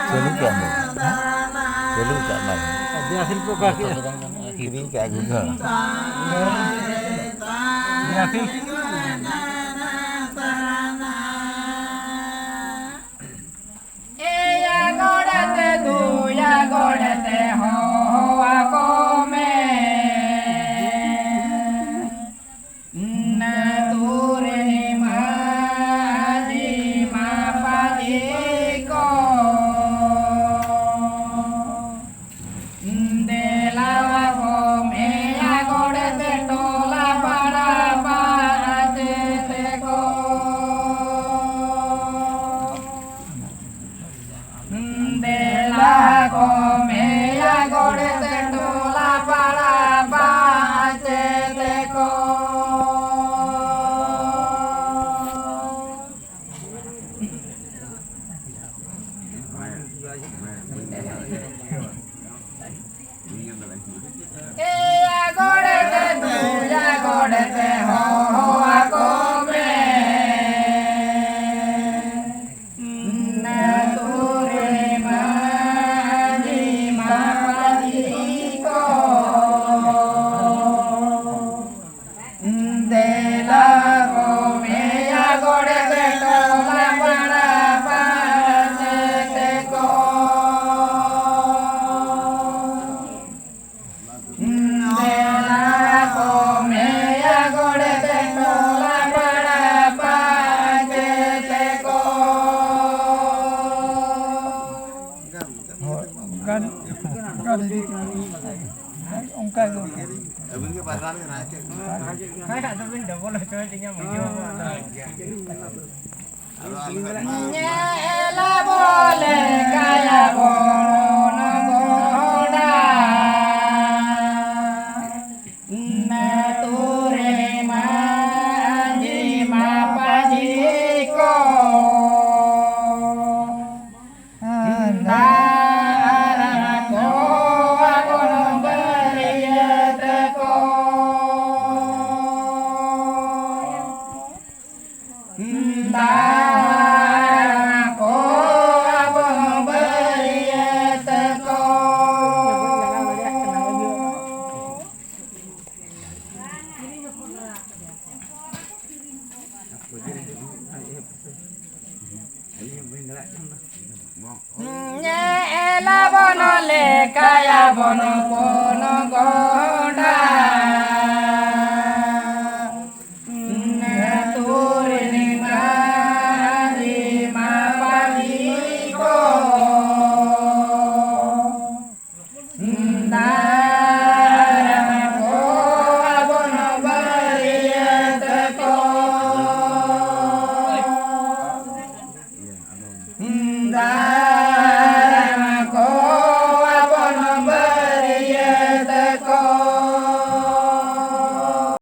Chelu kya mo? Chelu kya mai? Dia silpo kaki. Kiri kya guna? Dia fi. Eya godate du ya godate ho ako me na ture ni ma di ma pa di ko de la wa ko me ya godate tola para pa te ko de la come ya gore te tola para bache te ko ya gore te tu ya gore te ho a come na ture ma di ma pa di ko de la come ya gore te tola para pa te ko de la come ya gore te tola para pa te ko Kan kan di ongkai go. Hai tak tu dah boleh cuy tinggal menjual. Nyela bole kaya bono goda na ture ma di ma pa di ko ndara ko abono beriyat ko ndara ko abono beriyat ko nyela bono le kaya bono bono go